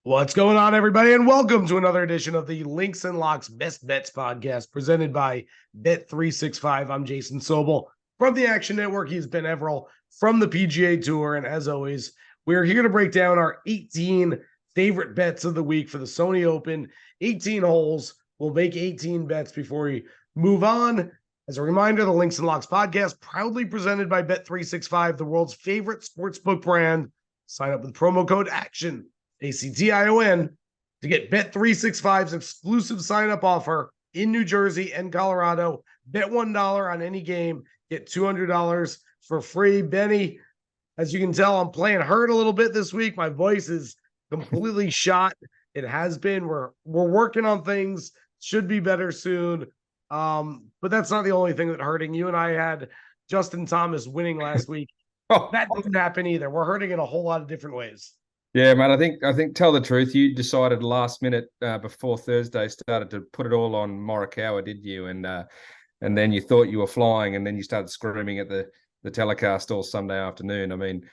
What's going on, everybody, and welcome to another edition of the Links and Locks Best Bets podcast presented by Bet365. I'm Jason Sobel from the Action Network. He's Ben Everill from the PGA Tour, and as always, we're here to break down our 18 favorite bets of the week for the Sony Open. 18 holes. We'll make 18 bets before we move on. As a reminder, the Links and Locks podcast proudly presented by Bet365, the world's favorite sportsbook brand. Sign up with promo code ACTION. ACTION, to get Bet365's exclusive sign-up offer in New Jersey and Colorado. Bet $1 on any game, get $200 for free. Benny, as you can tell, I'm playing hurt a little bit this week. My voice is completely shot. It has been. We're working on things. Should be better soon. But that's not the only thing that's hurting. You and I had Justin Thomas winning last week. That didn't happen either. We're hurting in a whole lot of different ways. Yeah, man. I think. Tell the truth. You decided last minute before Thursday started to put it all on Morikawa, did you? And then you thought you were flying, and then you started screaming at the telecast all Sunday afternoon. I mean,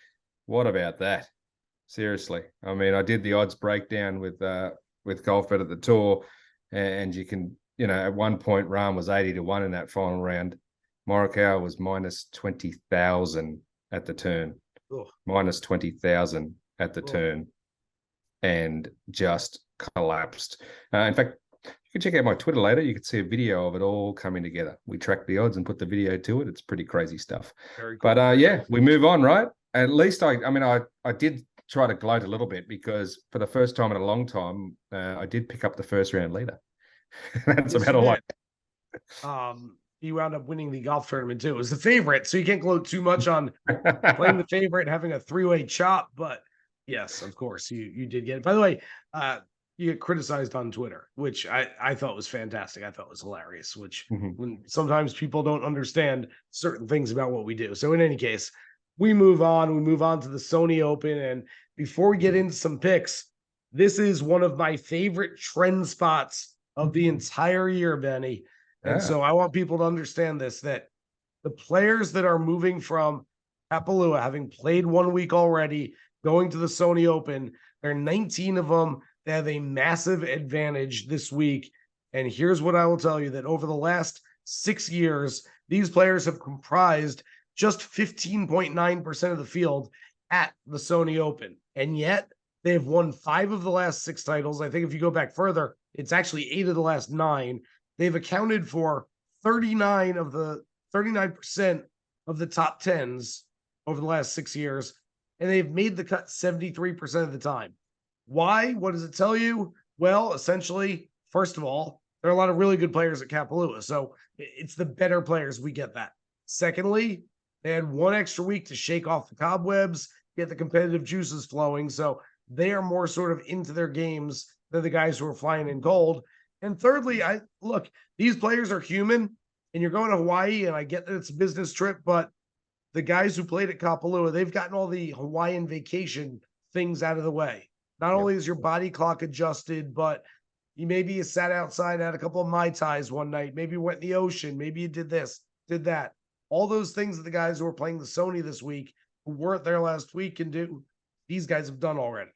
what about that? Seriously. I mean, I did the odds breakdown with GolfBet at the tour, and you can, at one point Rahm was 80-1 in that final round. Morikawa was minus 20,000 at the turn, minus 20,000. At the turn, and just collapsed. In fact, you can check out my Twitter later. You can see a video of it all coming together. We tracked the odds and put the video to it. It's pretty crazy stuff. Very cool. But yeah, we move on, right? At least I did try to gloat a little bit because for the first time in a long time, I did pick up the first round leader. That's about all You wound up winning the golf tournament too. It was the favorite, so you can't gloat too much on playing the favorite and having a three-way chop, but yes, of course, you did get it. By the way, you get criticized on Twitter, which I thought was fantastic. I thought was hilarious, which when sometimes people don't understand certain things about what we do. So in any case, we move on. We move on to the Sony Open. And before we get into some picks, this is one of my favorite trend spots of the entire year, Benny. And so I want people to understand this, that the players that are moving from Kapalua, having played 1 week already, going to the Sony Open, there are 19 of them. They have a massive advantage this week. And here's what I will tell you, that over the last 6 years, these players have comprised just 15.9% of the field at the Sony Open. And yet they have won 5 of the last 6 titles. I think if you go back further, it's actually 8 of the last 9. They've accounted for 39% of the top 10s over the last 6 years. And they've made the cut 73% of the time. Why? What does it tell you? Well, essentially, first of all, there are a lot of really good players at Kapalua. So it's the better players. We get that. Secondly, they had 1 extra week to shake off the cobwebs, get the competitive juices flowing. So they are more sort of into their games than the guys who are flying in gold. And thirdly, look, these players are human, and you're going to Hawaii, and I get that it's a business trip, but the guys who played at Kapalua, they've gotten all the Hawaiian vacation things out of the way. Not only is your body clock adjusted, but maybe you sat outside, had a couple of Mai Tais one night, maybe you went in the ocean, maybe you did this, did that. All those things that the guys who are playing the Sony this week, who weren't there last week, can do, these guys have done already.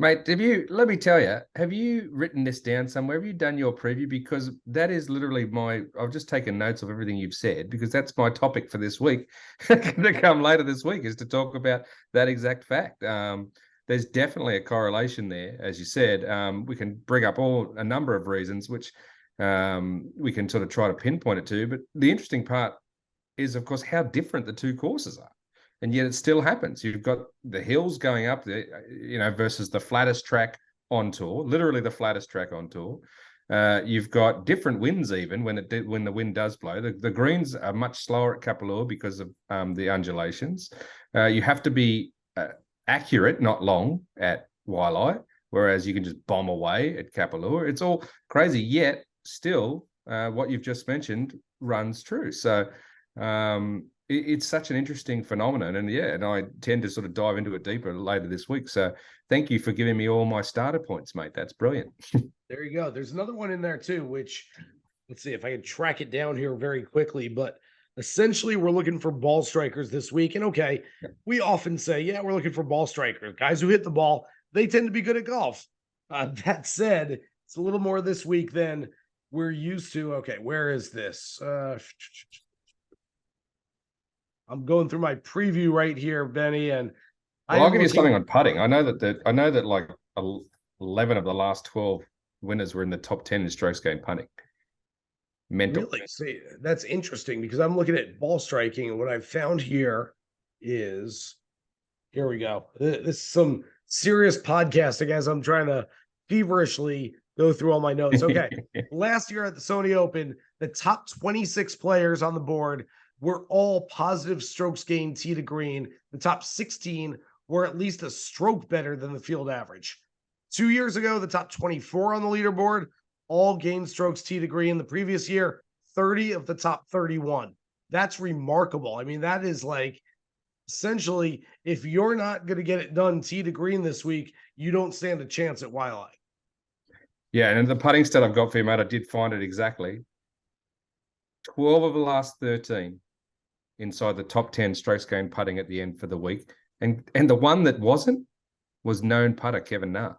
Mate, let me tell you, have you written this down somewhere? Have you done your preview? Because that is literally I've just taken notes of everything you've said, because that's my topic for this week to come later this week, is to talk about that exact fact. There's definitely a correlation there, as you said. We can bring up a number of reasons, which we can sort of try to pinpoint it to. But the interesting part is, of course, how different the two courses are. And yet it still happens. You've got the hills going up there, versus the flattest track on tour, literally the flattest track on tour. You've got different winds even when the wind does blow. The greens are much slower at Kapalua because of the undulations. You have to be accurate, not long, at Waialae, whereas you can just bomb away at Kapalua. It's all crazy, yet still what you've just mentioned runs true. So it's such an interesting phenomenon. And I tend to sort of dive into it deeper later this week. So thank you for giving me all my starter points, mate. That's brilliant. There you go. There's another one in there too, which, let's see if I can track it down here very quickly. But essentially, we're looking for ball strikers this week. And okay, we often say, yeah, we're looking for ball strikers, guys who hit the ball. they tend to be good at golf. That said, it's a little more this week than we're used to. Okay, where is this? I'm going through my preview right here, Benny, and Well, I'll give you something on putting. I know that like 11 of the last 12 winners were in the top 10 in strokes gained putting. Mental. Really? See, that's interesting because I'm looking at ball striking, and what I've found here is here we go. This is some serious podcasting as I'm trying to feverishly go through all my notes. Okay. Last year at the Sony Open, the top 26 players on the board were all positive strokes gained tee to green. The top 16 were at least a stroke better than the field average. 2 years ago, the top 24 on the leaderboard all gained strokes tee to green. The previous year, 30 of the top 31. That's remarkable. I mean, that is like essentially, if you're not going to get it done tee to green this week, you don't stand a chance at Waialae. Yeah, and the putting stat I've got for you, mate, I did find it exactly. 12 of the last 13 inside the top 10 strokes gained putting at the end for the week. And the one that wasn't was known putter Kevin Na.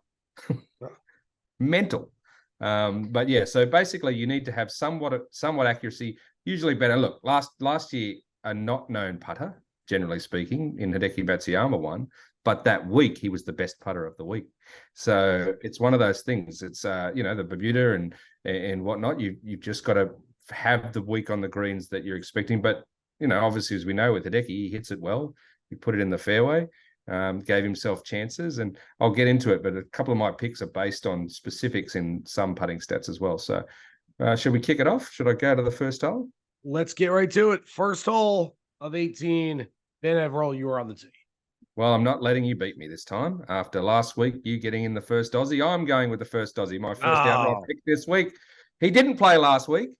Mental. But yeah, so basically you need to have somewhat accuracy, usually better. Look, last year, a not known putter, generally speaking, in Hideki Matsuyama won, but that week he was the best putter of the week. So it's one of those things. It's the Bermuda and whatnot. You've just got to have the week on the greens that you're expecting. But obviously, as we know with Hideki, he hits it well. He put it in the fairway, gave himself chances, and I'll get into it. But a couple of my picks are based on specifics in some putting stats as well. So should we kick it off? Should I go to the first hole? Let's get right to it. First hole of 18. Ben Everall, you are on the tee. Well, I'm not letting you beat me this time. After last week, you getting in the first Aussie, I'm going with the first Aussie, my first outright pick this week. He didn't play last week,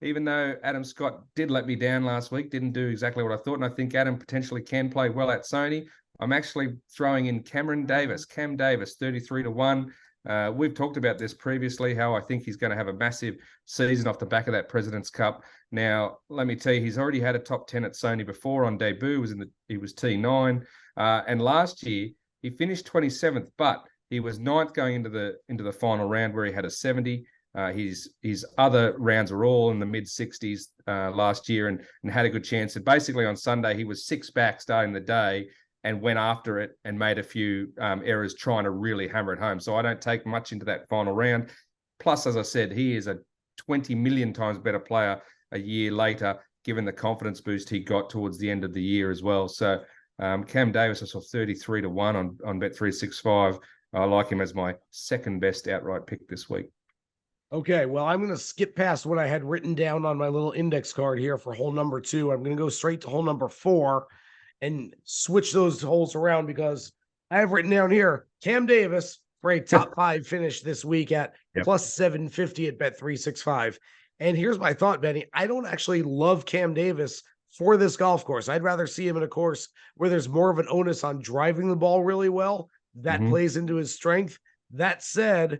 even though Adam Scott did let me down last week, didn't do exactly what I thought, and I think Adam potentially can play well at Sony. I'm actually throwing in Cam Davis, 33-1. We've talked about this previously, how I think he's going to have a massive season off the back of that President's Cup. Now, let me tell you, he's already had a top 10 at Sony before on debut. He was T9. And last year, he finished 27th, but he was 9th going into the final round where he had a 70. His other rounds were all in the mid-60s last year and had a good chance. And basically on Sunday, he was 6 back starting the day and went after it and made a few errors trying to really hammer it home. So I don't take much into that final round. Plus, as I said, he is a 20 million times better player a year later, given the confidence boost he got towards the end of the year as well. So Cam Davis, I saw 33-1 on Bet365. I like him as my second best outright pick this week. Okay, well, I'm going to skip past what I had written down on my little index card here for hole number 2. I'm going to go straight to hole number 4 and switch those holes around because I have written down here Cam Davis for a top 5 finish this week at plus 750 at Bet365. And here's my thought, Benny. I don't actually love Cam Davis for this golf course. I'd rather see him in a course where there's more of an onus on driving the ball really well. That plays into his strength. That said,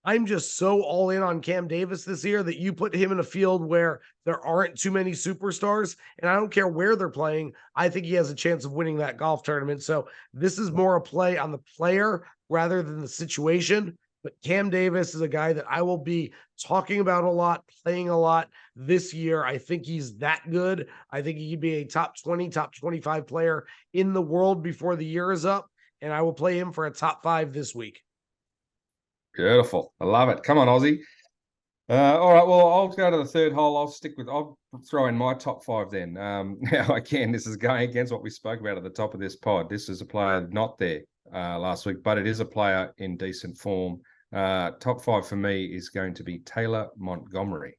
I'm just so all in on Cam Davis this year that you put him in a field where there aren't too many superstars, and I don't care where they're playing. I think he has a chance of winning that golf tournament. So this is more a play on the player rather than the situation. But Cam Davis is a guy that I will be talking about a lot, playing a lot this year. I think he's that good. I think he could be a top 20, top 25 player in the world before the year is up, and I will play him for a top 5 this week. Beautiful. I love it. Come on, Aussie. All right. Well, I'll go to the third hole. I'll throw in my top 5 then. Now, again, this is going against what we spoke about at the top of this pod. This is a player not there last week, but it is a player in decent form. Top 5 for me is going to be Taylor Montgomery.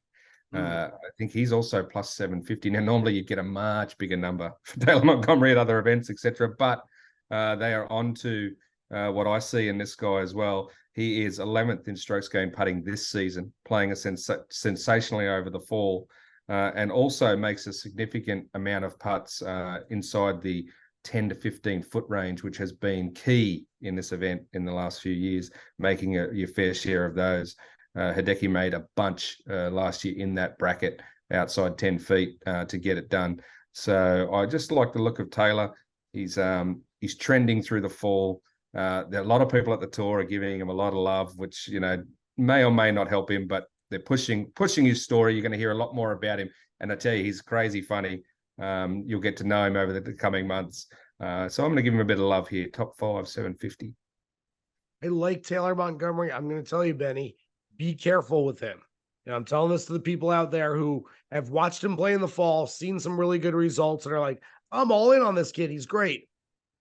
I think he's also plus 750. Now, normally you'd get a much bigger number for Taylor Montgomery at other events, etc. But they are on to what I see in this guy as well. He is 11th in strokes gained putting this season, playing sensationally over the fall, and also makes a significant amount of putts inside the 10 to 15 foot range, which has been key in this event in the last few years, making your fair share of those. Hideki made a bunch last year in that bracket outside 10 feet to get it done. So I just like the look of Taylor. He's trending through the fall. There are a lot of people at the tour are giving him a lot of love, which, you know, may or may not help him, but they're pushing his story. You're going to hear a lot more about him. And I tell you, he's crazy funny. You'll get to know him over the coming months. So I'm going to give him a bit of love here. Top 5, 750. I like Taylor Montgomery. I'm going to tell you, Benny, be careful with him. And I'm telling this to the people out there who have watched him play in the fall, seen some really good results, and are like, I'm all in on this kid. He's great.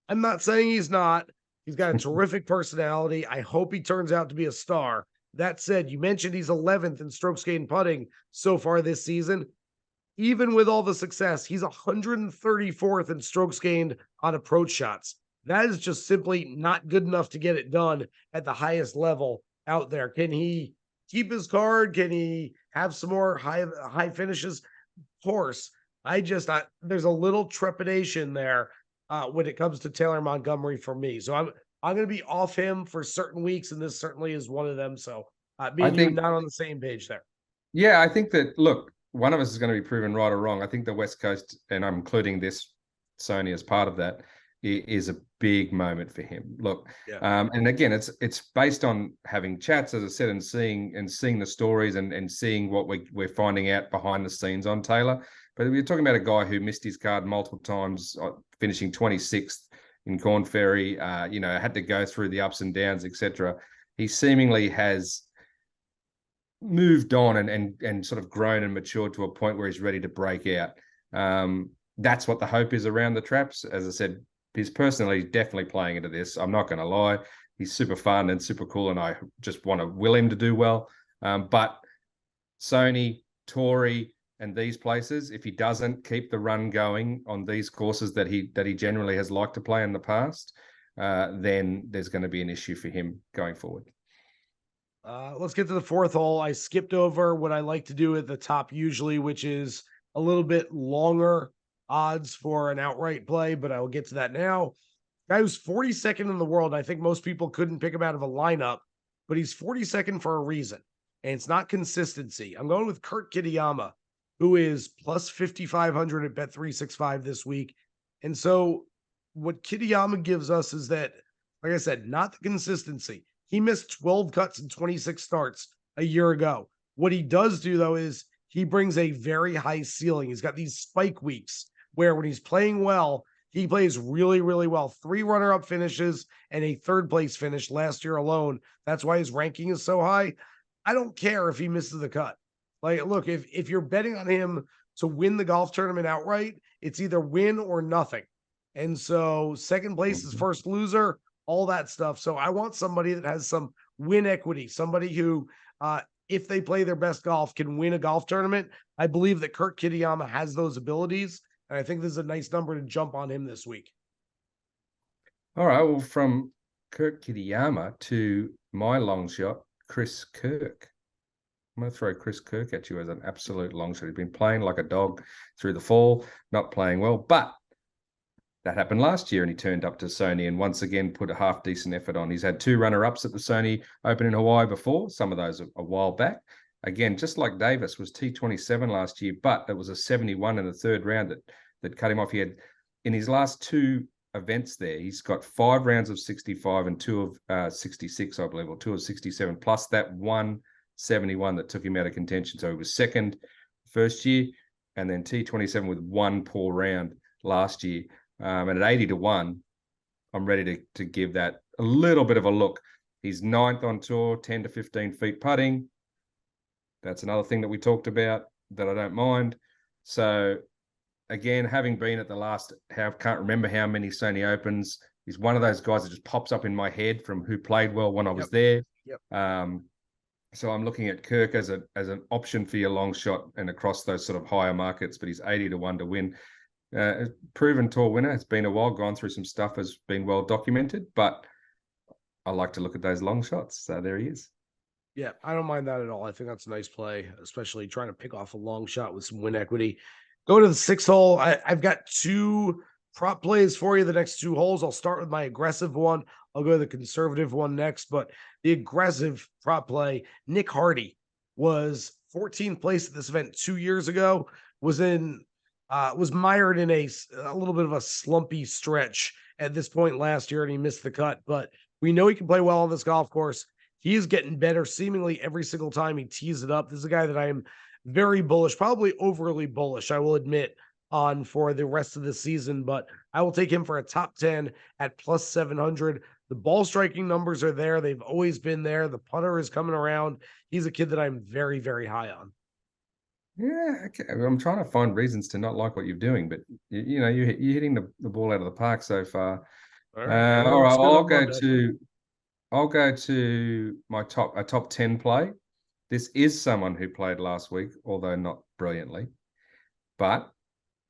I'm not saying he's not. He's got a terrific personality. I hope he turns out to be a star. That said, you mentioned he's 11th in strokes gained putting so far this season. Even with all the success, he's 134th in strokes gained on approach shots. That is just simply not good enough to get it done at the highest level out there. Can he keep his card? Can he have some more high finishes? Of course. There's a little trepidation there when it comes to Taylor Montgomery for me. So I'm going to be off him for certain weeks, and this certainly is one of them. So me and you not on the same page there. Yeah, I think that, look, one of us is going to be proven right or wrong. I think the West Coast, and I'm including this Sony as part of that, is a big moment for him. Look, and again, it's based on having chats, as I said, and seeing the stories and seeing what we're finding out behind the scenes on Taylor. But we're talking about a guy who missed his card multiple times, finishing 26th in Corn Ferry. Had to go through the ups and downs, etc. He seemingly has moved on and sort of grown and matured to a point where he's ready to break out. That's what the hope is around the traps. As I said, his personality is definitely playing into this. I'm not going to lie. He's super fun and super cool, and I just want to will him to do well. But Sony, Tory, and these places, if he doesn't keep the run going on these courses that he generally has liked to play in the past, then there's going to be an issue for him going forward. Let's get to the fourth hole. I skipped over what I like to do at the top usually, which is a little bit longer odds for an outright play, but I will get to that now. Guy who's 42nd in the world. I think most people couldn't pick him out of a lineup, but he's 42nd for a reason, and it's not consistency. I'm going with Kirk Kitayama, who is plus 5,500 at Bet365 this week. And so what Kitayama gives us is that, like I said, not the consistency. He missed 12 cuts and 26 starts a year ago. What he does do, though, is he brings a very high ceiling. He's got these spike weeks where when he's playing well, he plays really, really well. 3 runner-up finishes and a third-place finish last year alone. That's why his ranking is so high. I don't care if he misses the cut. Like, look, if you're betting on him to win the golf tournament outright, it's either win or nothing. And so second place is first loser, all that stuff. So I want somebody that has some win equity, somebody who, if they play their best golf, can win a golf tournament. I believe that Kirk Kitayama has those abilities, and I think this is a nice number to jump on him this week. All right, well, from Kirk Kitayama to my long shot, Chris Kirk. I'm going to throw Chris Kirk at you as an absolute long shot. He's been playing like a dog through the fall, not playing well, but that happened last year, and he turned up to Sony and once again put a half-decent effort on. He's had 2 runner-ups at the Sony Open in Hawaii before, some of those a while back. Again, just like Davis, was T27 last year, but it was a 71 in the third round that cut him off. He had, in his last 2 events there, he's got 5 rounds of 65 and 2 of 66, I believe, or 2 of 67, plus that 171 that took him out of contention. So he was second first year, and then T27 with 1 poor round last year. And at 80 to 1, I'm ready to give that a little bit of a look. He's 9th on tour, 10 to 15 feet putting. That's another thing that we talked about that I don't mind. So again, having been at the last, can't remember how many Sony Opens, he's one of those guys that just pops up in my head from who played well when I was there. So I'm looking at Kirk as an option for your long shot and across those sort of higher markets, but he's 80 to 1 to win. Proven tour winner. It's been a while, gone through some stuff, has been well documented, but I like to look at those long shots. So there he is. Yeah, I don't mind that at all. I think that's a nice play, especially trying to pick off a long shot with some win equity. Go to the 6th hole. I've got 2 prop plays for you the next 2 holes. I'll start with my aggressive one. I'll go to the conservative one next, but the aggressive prop play, Nick Hardy was 14th place at this event 2 years ago, was mired in a little bit of a slumpy stretch at this point last year and he missed the cut, but we know he can play well on this golf course. He is getting better seemingly every single time he tees it up. This is a guy that I am very bullish, probably overly bullish, I will admit, on for the rest of the season, but I will take him for a top 10 at plus 700. The ball striking numbers are there. They've always been there. The putter is coming around. He's a kid that I'm very, very high on. Yeah, okay. I'm trying to find reasons to not like what you're doing, but you're hitting the ball out of the park so far. All right, All right, Monday. I'll go to my top 10 play. This is someone who played last week, although not brilliantly, but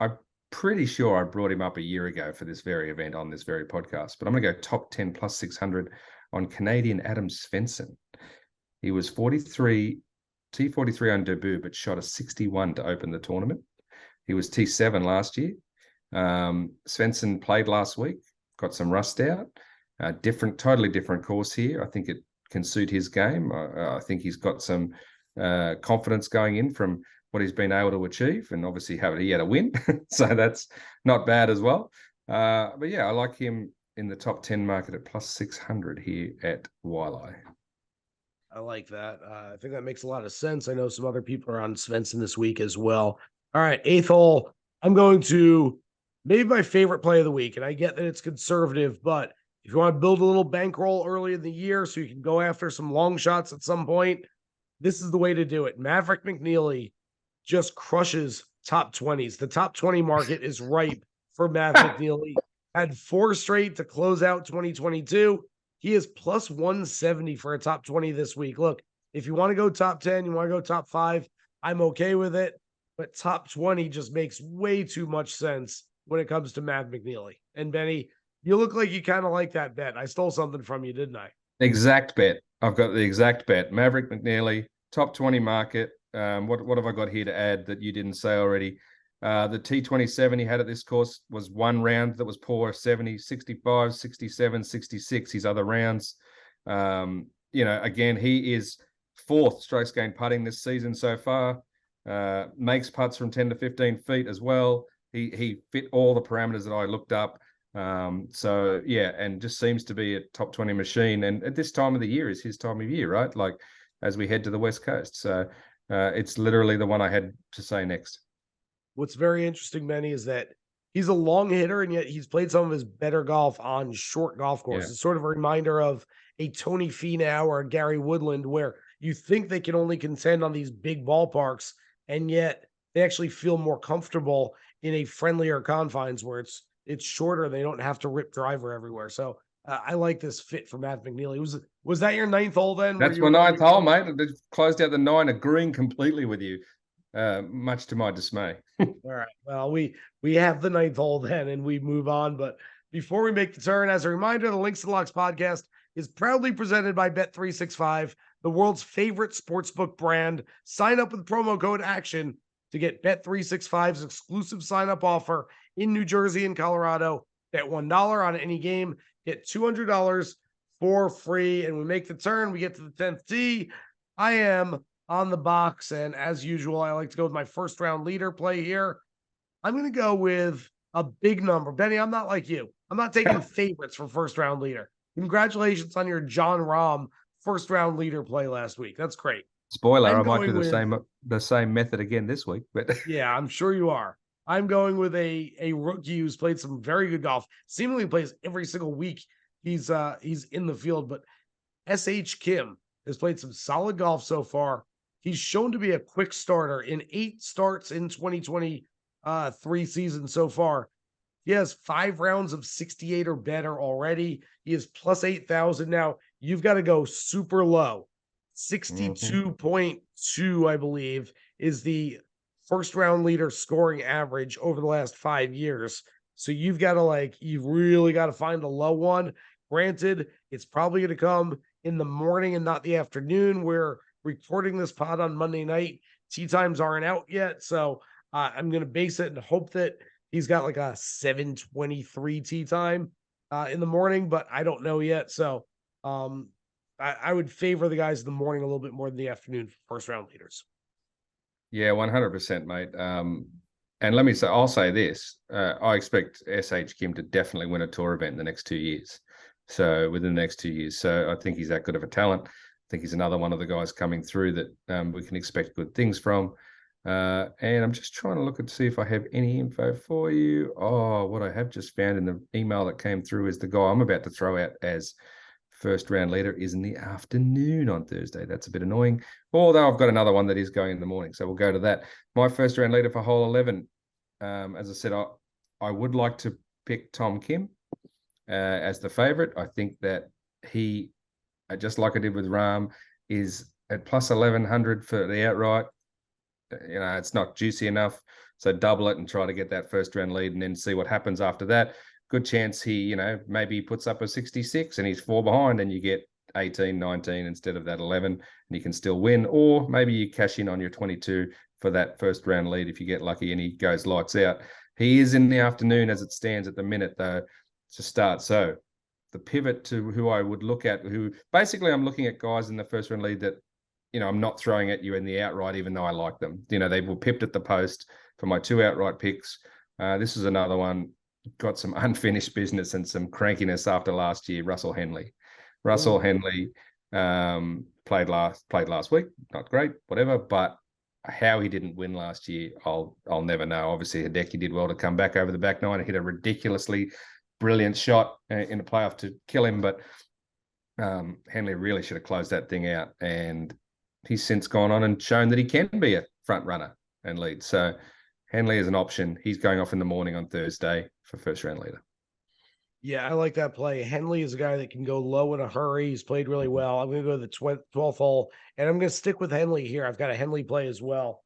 I'm pretty sure I brought him up a year ago for this very event on this very podcast. But I'm going to go top 10 plus 600 on Canadian Adam Svensson. He was 43. T43 on debut, but shot a 61 to open the tournament. He was T7 last year. Svensson played last week, got some rust out. Totally different course here. I think it can suit his game. I think he's got some confidence going in from what he's been able to achieve, and obviously he had a win, so that's not bad as well. But yeah, I like him in the top 10 market at plus 600 here at Waialae. I like that. I think that makes a lot of sense. I know some other people are on Svensson this week as well. All right, 8th hole. I'm going to maybe my favorite play of the week, and I get that it's conservative, but if you want to build a little bankroll early in the year so you can go after some long shots at some point, this is the way to do it. Maverick McNealy just crushes top 20s. The top 20 market is ripe for Mav McNealy. Had 4 straight to close out 2022. He is plus 170 for a top 20 this week. Look, if you want to go top 10, you want to go top 5, I'm okay with it. But top 20 just makes way too much sense when it comes to Mav McNealy. And Benny, you look like you kind of like that bet. I stole something from you, didn't I? Exact bet. I've got the exact bet. Maverick McNealy, top 20 market. What have I got here to add that you didn't say already? The T27 he had at this course was one round that was poor, 70, 65, 67, 66, his other rounds. Again, he is 4th strokes gained putting this season so far. Makes putts from 10 to 15 feet as well. He fit all the parameters that I looked up. So yeah, and just seems to be a top 20 machine. And at this time of the year is his time of year, right? Like as we head to the West Coast. So it's literally the one I had to say next. What's very interesting, Benny, is that he's a long hitter, and yet he's played some of his better golf on short golf courses. Yeah. It's sort of a reminder of a Tony Finau or a Gary Woodland, where you think they can only contend on these big ballparks, and yet they actually feel more comfortable in a friendlier confines where it's shorter. They don't have to rip driver everywhere. So I like this fit for Matt McNealy. Was that your 9th hole then? That's my 9th hole, mate. I closed out the 9, agreeing completely with you. Much to my dismay. All right. Well, we have the 9th hole then, and we move on. But before we make the turn, as a reminder, the Links to the Locks podcast is proudly presented by Bet365, the world's favorite sportsbook brand. Sign up with promo code ACTION to get Bet365's exclusive sign-up offer in New Jersey and Colorado. Bet $1 on any game, get $200 for free. And we make the turn. We get to the 10th tee. I am on the box, and as usual, I like to go with my first round leader play here. I'm going to go with a big number. Benny, I'm not like you. I'm not taking favorites for first round leader. Congratulations on your John Rahm first round leader play last week. That's great. Spoiler, I might do the same method again this week. But yeah, I'm sure you are. I'm going with a rookie who's played some very good golf. Seemingly plays every single week. He's in the field, but S.H. Kim has played some solid golf so far. He's shown to be a quick starter in 8 starts in 2023 season so far. He has 5 rounds of 68 or better already. He is plus 8,000. Now, you've got to go super low. 62.2, I believe, is the first round leader scoring average over the last 5 years. So you've really got to find a low one. Granted, it's probably going to come in the morning and not the afternoon. We're recording this pod on Monday night. Tee times aren't out yet. So I'm going to base it and hope that he's got like a 7:23 tee time in the morning, but I don't know yet. So I would favor the guys in the morning a little bit more than the afternoon for first round leaders. Yeah, 100%, mate. And let me say, I'll say this: I expect SH Kim to definitely win a tour event in the next 2 years. So within the next 2 years, so I think he's that good of a talent. I think he's another one of the guys coming through that we can expect good things from. And I'm just trying to look and see if I have any info for you. Oh, what I have just found in the email that came through is the guy I'm about to throw out as first round leader is in the afternoon on Thursday. That's a bit annoying. Although I've got another one that is going in the morning. So we'll go to that. My first round leader for hole 11. As I said, I would like to pick Tom Kim as the favorite. I think that he, just like I did with Rahm, is at plus 1100 for the outright. It's not juicy enough. So double it and try to get that first round lead and then see what happens after that. Good chance he, maybe he puts up a 66 and he's 4 behind and you get 18, 19 instead of that 11 and you can still win. Or maybe you cash in on your 22 for that first round lead if you get lucky and he goes lights out. He is in the afternoon as it stands at the minute, though, to start. So the pivot to who I would look at, who basically I'm looking at guys in the first round lead that, I'm not throwing at you in the outright, even though I like them. They were pipped at the post for my 2 outright picks. This is another one, got some unfinished business and some crankiness after last year, Russell Henley. Russell Henley played last week. Not great, whatever, but how he didn't win last year, I'll never know. Obviously, Hideki did well to come back over the back nine and hit a ridiculously brilliant shot in the playoff to kill him, but Henley really should have closed that thing out, and he's since gone on and shown that he can be a front runner and lead. So Henley is an option. He's going off in the morning on Thursday for first round leader. Yeah, I like that play. Henley is a guy that can go low in a hurry. He's played really well. I'm going to go to the 12th hole, and I'm going to stick with Henley here. I've got a Henley play as well.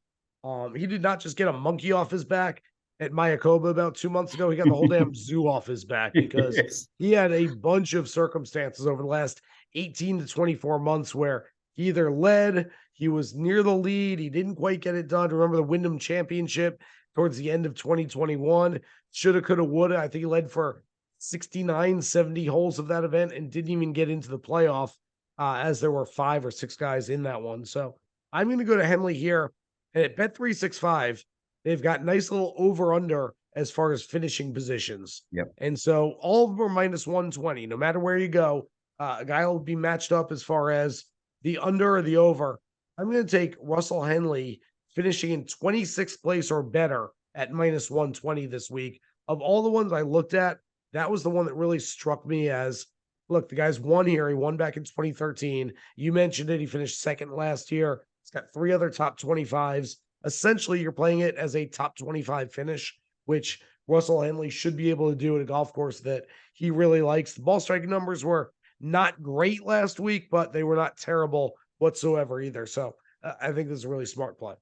He did not just get a monkey off his back at Mayakoba about 2 months ago. He got the whole damn zoo off his back because he had a bunch of circumstances over the last 18 to 24 months where he either led, he was near the lead, he didn't quite get it done. Remember the Wyndham Championship towards the end of 2021? Shoulda, coulda, woulda. I think he led for 69, 70 holes of that event and didn't even get into the playoff as there were 5 or 6 guys in that one. So I'm going to go to Henley here. And at Bet365, they've got nice little over-under as far as finishing positions. Yep. And so all of them are minus 120. No matter where you go, a guy will be matched up as far as the under or the over. I'm going to take Russell Henley finishing in 26th place or better at minus 120 this week. Of all the ones I looked at, that was the one that really struck me as, look, the guy's won here. He won back in 2013. You mentioned it. He finished second last year. He's got 3 other top 25s. Essentially, you're playing it as a top 25 finish, which Russell Henley should be able to do at a golf course that he really likes. The ball striking numbers were not great last week, but they were not terrible whatsoever either. So I think this is a really smart play.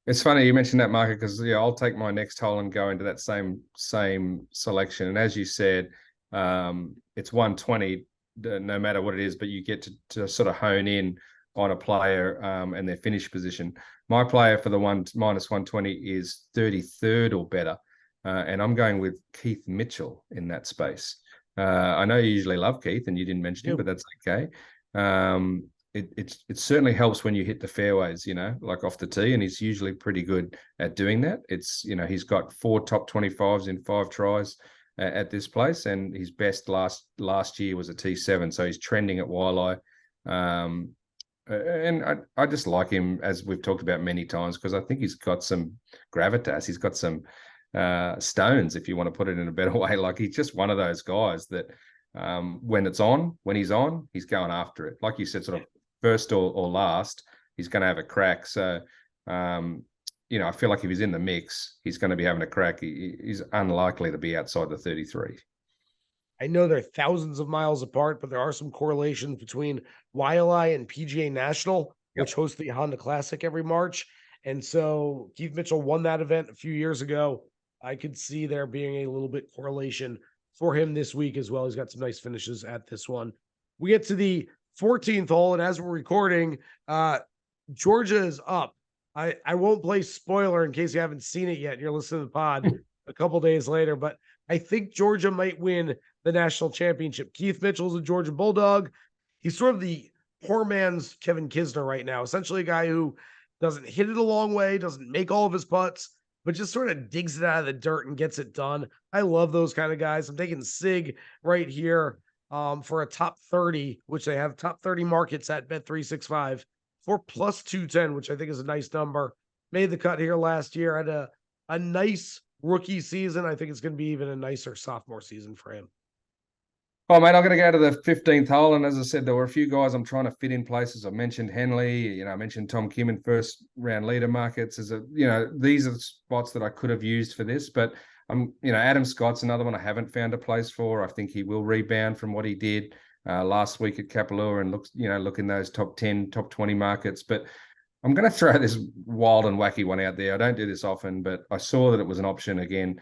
It's funny you mentioned that, Marco, because I'll take my next hole and go into that same selection. And as you said, it's 120 no matter what it is, but you get to sort of hone in on a player and their finish position. My player for the minus 120 is 33rd or better, and I'm going with Keith Mitchell in that space. I know you usually love Keith, and you didn't mention him, but that's okay. It certainly helps when you hit the fairways, like off the tee, and he's usually pretty good at doing that. It's, he's got 4 top 25s in 5 tries at this place, and his best last year was a T7, so he's trending at Waialae. And I just like him, as we've talked about many times, because I think he's got some gravitas. He's got some stones, if you want to put it in a better way. Like, he's just one of those guys that when he's on, he's going after it. Like you said, sort of first or last, he's going to have a crack. So, I feel like if he's in the mix, he's going to be having a crack. He's unlikely to be outside the 33. I know they're thousands of miles apart, but there are some correlations between Waialae and PGA National, which hosts the Honda Classic every March. And so Keith Mitchell won that event a few years ago. I could see there being a little bit correlation for him this week as well. He's got some nice finishes at this one. We get to the 14th hole, and as we're recording, Georgia is up. I won't play spoiler in case you haven't seen it yet. You're listening to the pod a couple days later, but I think Georgia might win the national championship. Keith Mitchell's a Georgia Bulldog. He's sort of the poor man's Kevin Kisner right now. Essentially a guy who doesn't hit it a long way, doesn't make all of his putts, but just sort of digs it out of the dirt and gets it done. I love those kind of guys. I'm taking Sigg right here for a top 30, which they have top 30 markets at Bet365 for plus 210, which I think is a nice number. Made the cut here last year, had a nice rookie season. I think it's going to be even a nicer sophomore season for him. Oh, mate, I'm going to go to the 15th hole. And as I said, there were a few guys I'm trying to fit in places. I mentioned Henley, I mentioned Tom Kim in first round leader markets. These are the spots that I could have used for this. But, Adam Scott's another one I haven't found a place for. I think he will rebound from what he did last week at Kapalua and look in those top 10, top 20 markets. But I'm going to throw this wild and wacky one out there. I don't do this often, but I saw that it was an option again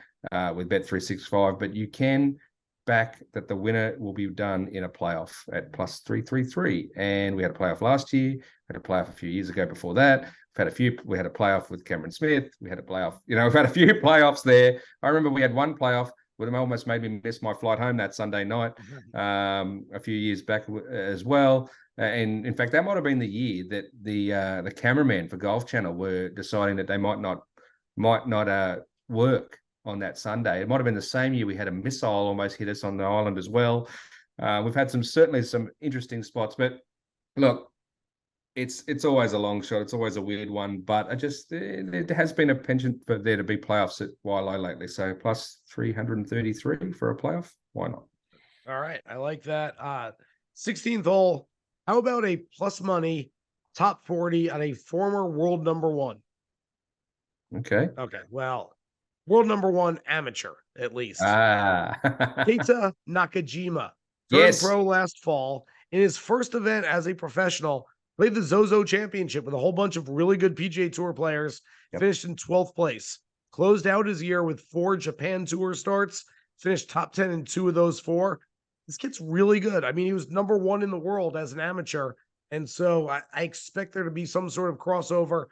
with Bet365. But you can back that the winner will be done in a playoff at plus 333. And we had a playoff last year, we had a playoff a few years ago before that. We had a playoff with Cameron Smith. We had a playoff, we've had a few playoffs there. I remember we had one playoff that almost made me miss my flight home that Sunday night a few years back as well. And in fact, that might have been the year that the cameraman for Golf Channel were deciding that they might not work on that Sunday. It might have been the same year we had a missile almost hit us on the island as well. We've had certainly some interesting spots, but look, it's always a long shot. It's always a weird one, but it has been a penchant for there to be playoffs at Wailea lately. So plus 333 for a playoff. Why not? All right. I like that. 16th hole. How about a plus money top 40 on a former world number one? Okay. Well, world number one amateur, at least. Keita Nakajima turned pro last fall. In his first event as a professional, played the Zozo Championship with a whole bunch of really good PGA Tour players, finished in 12th place. Closed out his year with 4 Japan Tour starts, finished top 10 in 2 of those 4. This kid's really good. I mean, he was number 1 in the world as an amateur, and so I expect there to be some sort of crossover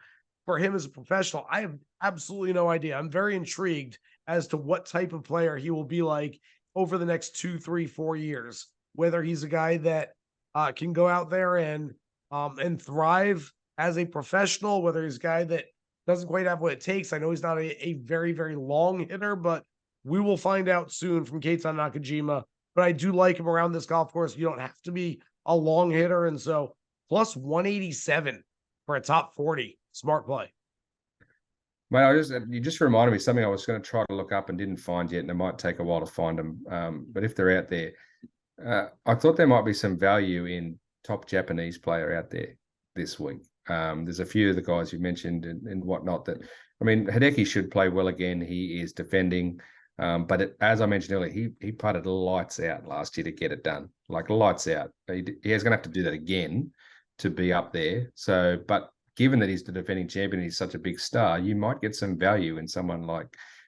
for him as a professional. I have absolutely no idea. I'm very intrigued as to what type of player he will be like over the next 2, 3, 4 years. Whether he's a guy that can go out there and thrive as a professional, whether he's a guy that doesn't quite have what it takes. I know he's not a very, very long hitter, but we will find out soon from Keita Nakajima. But I do like him around this golf course. You don't have to be a long hitter. And so plus 187 for a top 40. Smart play. Mate, you just reminded me of something I was going to try to look up and didn't find yet, and it might take a while to find them. But if they're out there, I thought there might be some value in top Japanese player out there this week. There's a few of the guys you mentioned and whatnot that, Hideki should play well again. He is defending. But as I mentioned earlier, he putted lights out last year to get it done, like lights out. He is going to have to do that again to be up there. So, but given that he's the defending champion, he's such a big star, you might get some value in someone like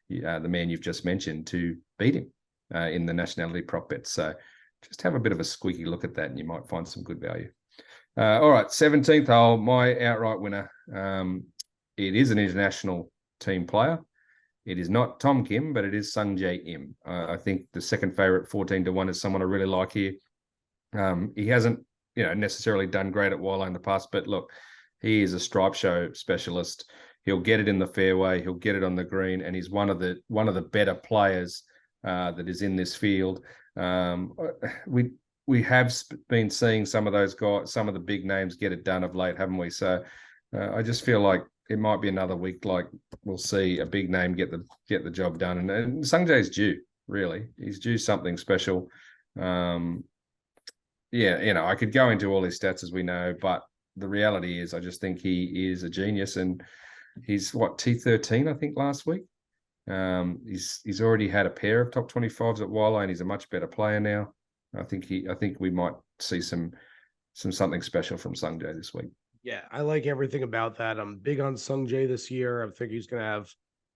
the man you've just mentioned to beat him in the nationality prop bets. So just have a bit of a squeaky look at that and you might find some good value. All right, 17th hole, my outright winner. It is an international team player. It is not Tom Kim, but it is Sung-jae Im. I think the second favorite, 14-1, is someone I really like here. He hasn't, necessarily done great at Wailea in the past, but look, he is a stripe show specialist. He'll get it in the fairway. He'll get it on the green, and he's one of the better players that is in this field. We have been seeing some of those guys, some of the big names get it done of late, haven't we? So I just feel like it might be another week. Like we'll see a big name get the job done, and Sung-jae's due. Really, he's due something special. I could go into all his stats as we know, but the reality is, I just think he is a genius, and he's T13, I think, last week. He's already had a pair of top 25s at Wailea, and he's a much better player now. I think we might see something special from Sung-jae this week. Yeah, I like everything about that. I'm big on Sung-jae this year. I think he's going to have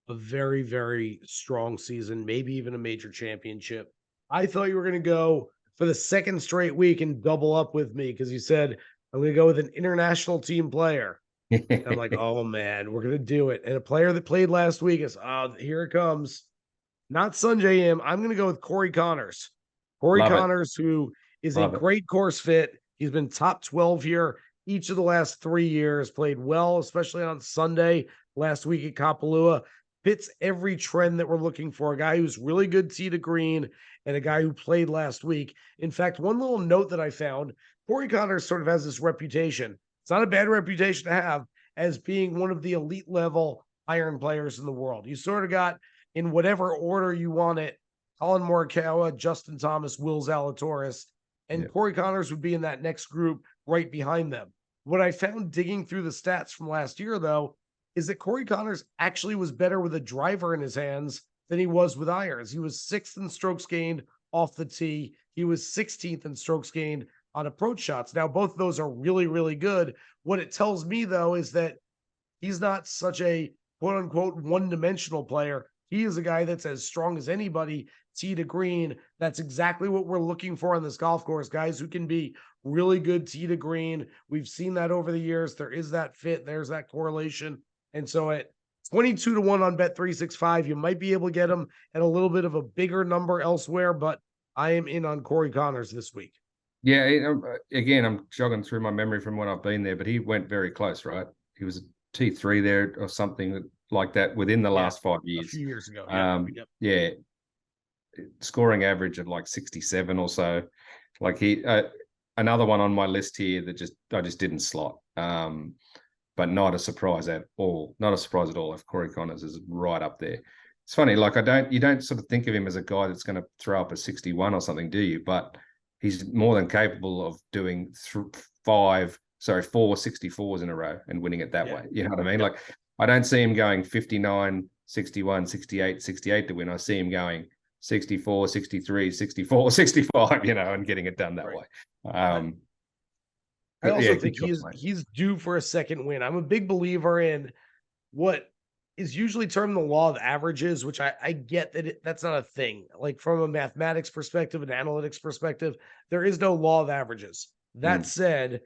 a very, very strong season, maybe even a major championship. I thought you were going to go for the second straight week and double up with me because you said, I'm going to go with an international team player. I'm like, oh, man, we're going to do it. And a player that played last week is, here it comes. Not Sung-jae Im. I'm going to go with Corey Connors. Who is a great course fit. He's been top 12 here each of the last 3 years, played well, especially on Sunday last week at Kapalua. fits every trend that we're looking for. A guy who's really good tee to green and a guy who played last week. In fact, one little note that I found, Corey Conners sort of has this reputation. It's not a bad reputation to have as being one of the elite level iron players in the world. You sort of got, in whatever order you want it, Colin Morikawa, Justin Thomas, Will Zalatoris, and Corey Conners would be in that next group right behind them. What I found digging through the stats from last year, though, is that Corey Conners actually was better with a driver in his hands than he was with irons. He was 6th in strokes gained off the tee. He was 16th in strokes gained on approach shots. Now, both of those are really, really good. What it tells me, though, is that he's not such a quote unquote one-dimensional player. He is a guy that's as strong as anybody, tee to green. That's exactly what we're looking for on this golf course. Guys who can be really good tee to green. We've seen that over the years. There is that fit. There's that correlation. And so at 22-1 on Bet365, you might be able to get him at a little bit of a bigger number elsewhere, but I am in on Corey Conners this week. Yeah, again, I'm jogging through my memory from when I've been there, but he went very close, right? He was a T3 there or something like that within the last 5 years. A few years ago. Yeah. Scoring average of like 67 or so. Like another one on my list here that I just didn't slot. But not a surprise at all. Not a surprise at all if Corey Conners is right up there. It's funny, like you don't sort of think of him as a guy that's going to throw up a 61 or something, do you? But he's more than capable of doing 4 64s in a row and winning it that way. You know what I mean? Like, I don't see him going 59, 61, 68, 68 to win. I see him going 64, 63, 64, 65, and getting it done that way. I also think he's due for a second win. I'm a big believer in what is usually termed the law of averages, which I get that that's not a thing. Like, from a mathematics perspective and analytics perspective, there is no law of averages. That said,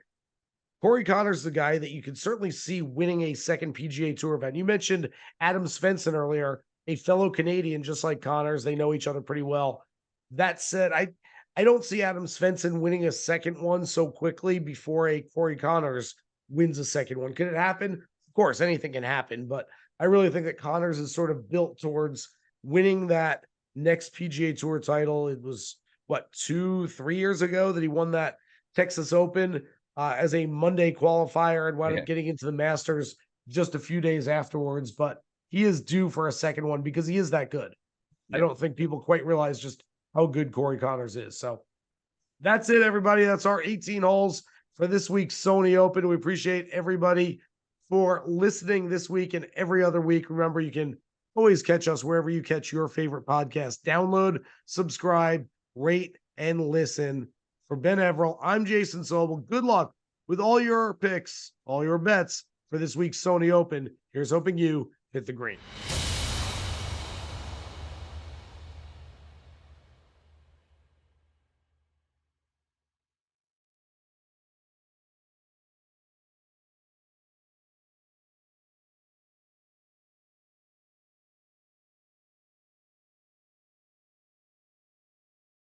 Corey Conners is a guy that you can certainly see winning a second PGA Tour event. You mentioned Adam Svensson earlier, a fellow Canadian, just like Conners. They know each other pretty well. That said, I don't see Adam Svensson winning a second one so quickly before a Corey Conners wins a second one. Could it happen? Of course, anything can happen, but I really think that Conners is sort of built towards winning that next PGA Tour title. It was, 2-3 years ago that he won that Texas Open as a Monday qualifier and wound up getting into the Masters just a few days afterwards. But he is due for a second one because he is that good. I don't think people quite realize just how good Corey Conners is. So that's it, everybody. That's our 18 holes for this week's Sony Open. We appreciate everybody for listening this week and every other week. Remember, you can always catch us wherever you catch your favorite podcast. Download, subscribe, rate, and listen. For Ben Everill, I'm Jason Sobel. Good luck with all your picks, all your bets for this week's Sony Open. Here's hoping you hit the green.